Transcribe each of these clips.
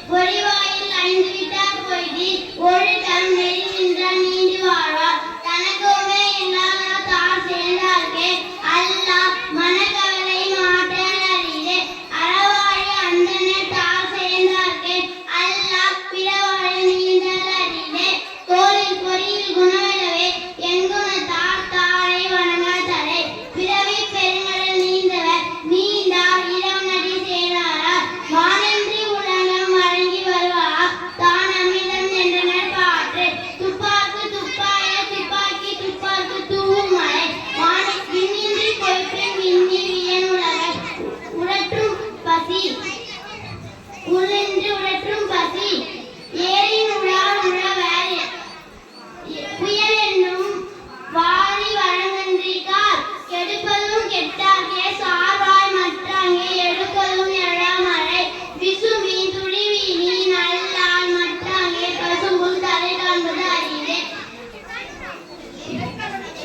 பொறிவாயில் அழிந்து விட்டார் போய்தி ஒரு டம் நெறி நின்றால் நீண்டி வாழ்வார் தனக்குமே இல்லாத தார் சேர்ந்தார்க்கே அல்லாஹ் மனக்கவலை மாற்றான் அறியே அறவாழி அந்தனே தார் சேர்ந்தார்க்கே அல்லாஹ் பிறவாழி நீண்டால் அறியே தோளில் பொறியில் குணமிடவே என் குணத்தார் தாரை வணங்காதரை பிறவி பெருங்கடல் நீந்தவர் நீண்டார் இடம் நடி சேராரார் வானன்றி உலகம் வழங்கி வருவார் தான் அமிர்தம் என்றனர் பாற்று துப்பாக்கு துப்பாய துப்பாக்கி துப்பாக்கு தூவும் மலை வானை விண்ணின்றி கொய்பின் விண்ணி வியன் உலகை உடற்றும் பசி உள்ளென்று உடற்றும் பசி ஏரின் உழார் உழவர் புயல் என்னும் வாரி வழங்கன்றிக்கார் கெடுப்பதும் கெட்டாங்கே சார்வாய் மற்றாங்கே எடுப்பதும் எழாமலை விசுமி துளிவீனி நல்லால் மற்றாங்கே பசும்புல் தலை காண்பது அறிவே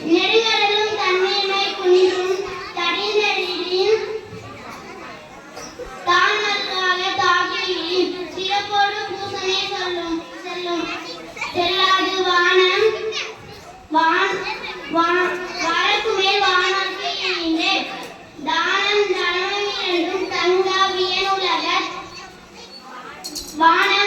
நெடுங்கடலும் தண்ணீர்மை குன்றும் தடிந்தடியின் தான் நல்லாக தாக்கியின் சிறப்போடு பூசனை செல்லும் செல்லாது வானம் வழக்கு மேல் வானற்கு இணைந்து தானம் தனமும் இரண்டும் தங்காவியன் உலக வானம்